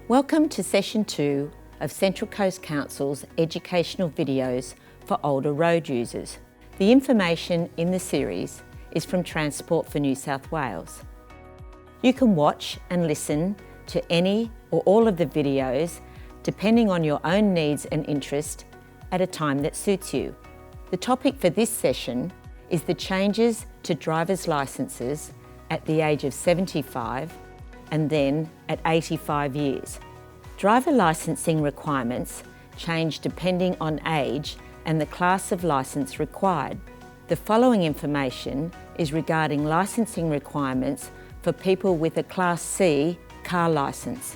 Welcome to Session 2 of Central Coast Council's educational videos for older road users. The information in the series is from Transport for New South Wales. You can watch and listen to any or all of the videos depending on your own needs and interest at a time that suits you. The topic for this session is the changes to driver's licences at the age of 75 and then at 85 years. Driver licensing requirements change depending on age and the class of licence required. The following information is regarding licensing requirements for people with a Class C car licence.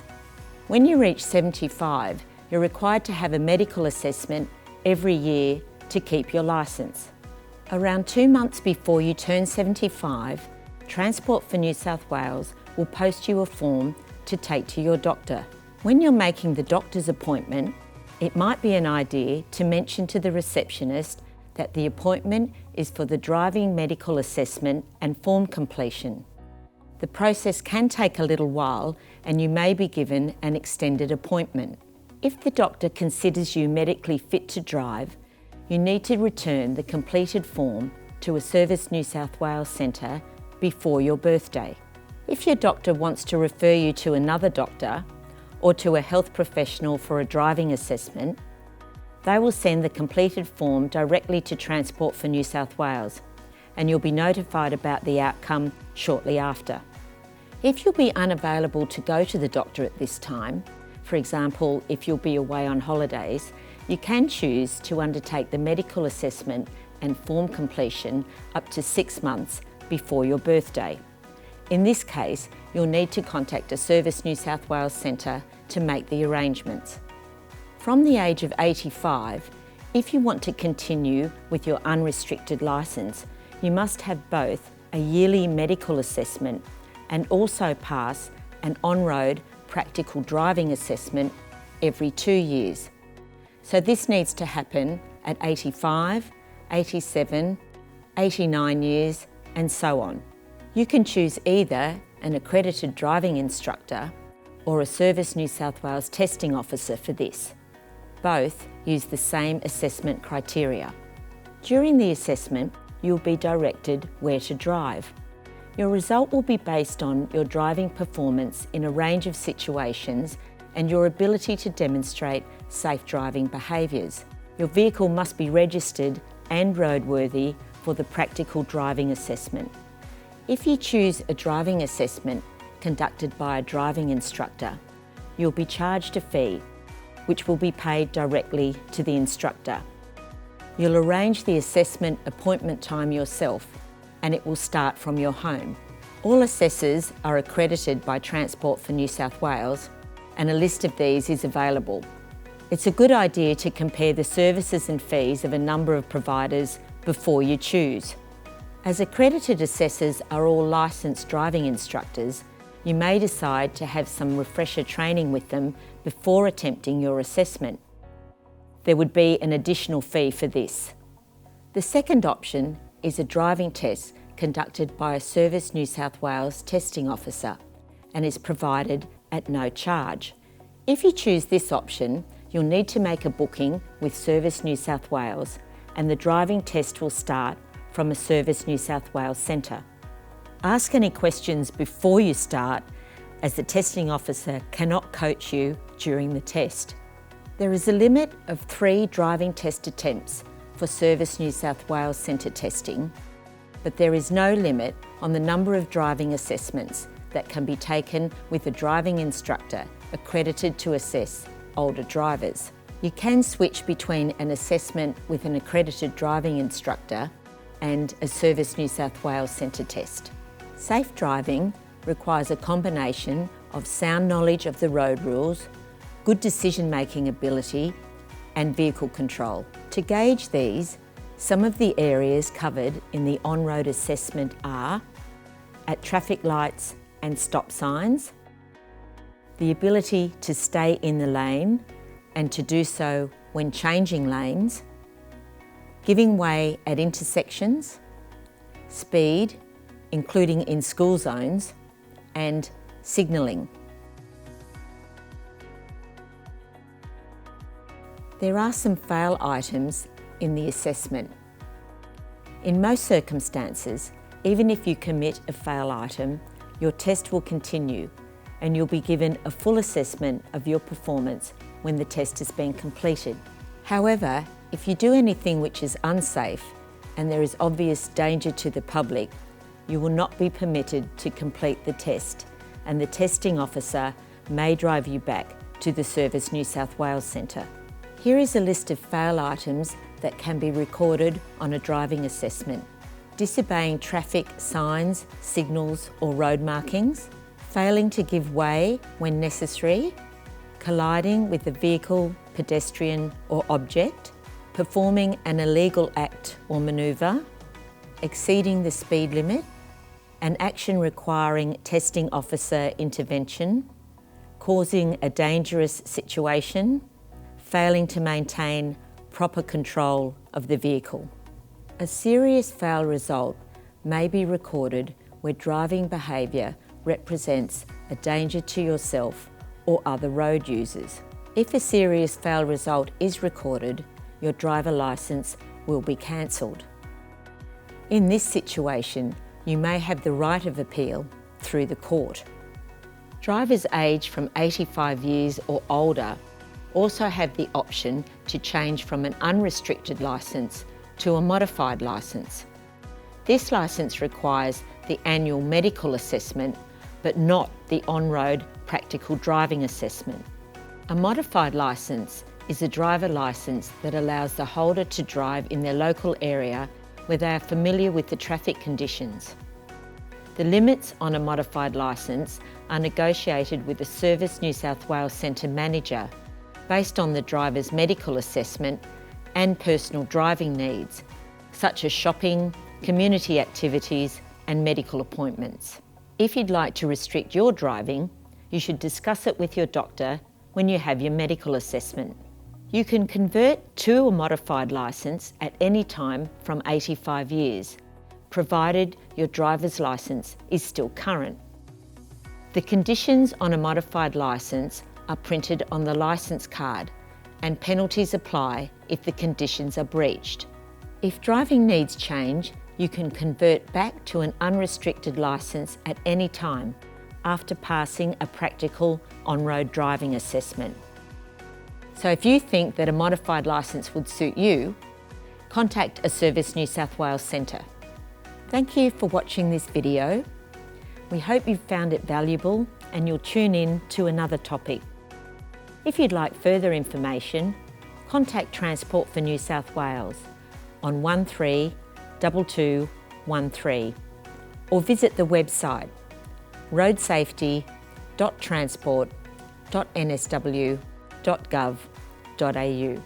When you reach 75, you're required to have a medical assessment every year to keep your licence. Around 2 months before you turn 75, Transport for New South Wales will post you a form to take to your doctor. When you're making the doctor's appointment, it might be an idea to mention to the receptionist that the appointment is for the driving medical assessment and form completion. The process can take a little while and you may be given an extended appointment. If the doctor considers you medically fit to drive, you need to return the completed form to a Service New South Wales centre before your birthday. If your doctor wants to refer you to another doctor or to a health professional for a driving assessment, they will send the completed form directly to Transport for New South Wales and you'll be notified about the outcome shortly after. If you'll be unavailable to go to the doctor at this time, for example, if you'll be away on holidays, you can choose to undertake the medical assessment and form completion up to 6 months before your birthday. In this case, you'll need to contact a Service New South Wales centre to make the arrangements. From the age of 85, if you want to continue with your unrestricted licence, you must have both a yearly medical assessment and also pass an on-road practical driving assessment every 2 years. So this needs to happen at 85, 87, 89 years and so on. You can choose either an accredited driving instructor or a Service New South Wales testing officer for this. Both use the same assessment criteria. During the assessment, you'll be directed where to drive. Your result will be based on your driving performance in a range of situations and your ability to demonstrate safe driving behaviours. Your vehicle must be registered and roadworthy for the practical driving assessment. If you choose a driving assessment conducted by a driving instructor, you'll be charged a fee, which will be paid directly to the instructor. You'll arrange the assessment appointment time yourself, and it will start from your home. All assessors are accredited by Transport for New South Wales, and a list of these is available. It's a good idea to compare the services and fees of a number of providers before you choose. As accredited assessors are all licensed driving instructors, you may decide to have some refresher training with them before attempting your assessment. There would be an additional fee for this. The second option is a driving test conducted by a Service New South Wales testing officer and is provided at no charge. If you choose this option, you'll need to make a booking with Service New South Wales and the driving test will start from a Service New South Wales centre. Ask any questions before you start, as the testing officer cannot coach you during the test. There is a limit of 3 driving test attempts for Service New South Wales centre testing, but there is no limit on the number of driving assessments that can be taken with a driving instructor accredited to assess older drivers. You can switch between an assessment with an accredited driving instructor and a Service New South Wales centre test. Safe driving requires a combination of sound knowledge of the road rules, good decision-making ability and vehicle control. To gauge these, some of the areas covered in the on-road assessment are at traffic lights and stop signs, the ability to stay in the lane and to do so when changing lanes, giving way at intersections, speed, including in school zones, and signalling. There are some fail items in the assessment. In most circumstances, even if you commit a fail item, your test will continue and you'll be given a full assessment of your performance when the test has been completed. However, if you do anything which is unsafe and there is obvious danger to the public, you will not be permitted to complete the test, and the testing officer may drive you back to the Service New South Wales Centre. Here is a list of fail items that can be recorded on a driving assessment: disobeying traffic signs, signals or road markings, failing to give way when necessary, colliding with a vehicle, pedestrian or object, performing an illegal act or manoeuvre, exceeding the speed limit, an action requiring testing officer intervention, causing a dangerous situation, failing to maintain proper control of the vehicle. A serious fail result may be recorded where driving behaviour represents a danger to yourself or other road users. If a serious fail result is recorded, your driver licence will be cancelled. In this situation, you may have the right of appeal through the court. Drivers aged from 85 years or older also have the option to change from an unrestricted licence to a modified licence. This licence requires the annual medical assessment, but not the on-road practical driving assessment. A modified licence is a driver licence that allows the holder to drive in their local area where they are familiar with the traffic conditions. The limits on a modified licence are negotiated with the Service New South Wales Centre manager based on the driver's medical assessment and personal driving needs, such as shopping, community activities and medical appointments. If you'd like to restrict your driving, you should discuss it with your doctor when you have your medical assessment. You can convert to a modified licence at any time from 85 years, provided your driver's licence is still current. The conditions on a modified licence are printed on the licence card, and penalties apply if the conditions are breached. If driving needs change, you can convert back to an unrestricted licence at any time after passing a practical on-road driving assessment. So if you think that a modified licence would suit you, contact a Service New South Wales Centre. Thank you for watching this video. We hope you've found it valuable and you'll tune in to another topic. If you'd like further information, contact Transport for New South Wales on 132213 or visit the website roadsafety.transport.nsw.gov.au.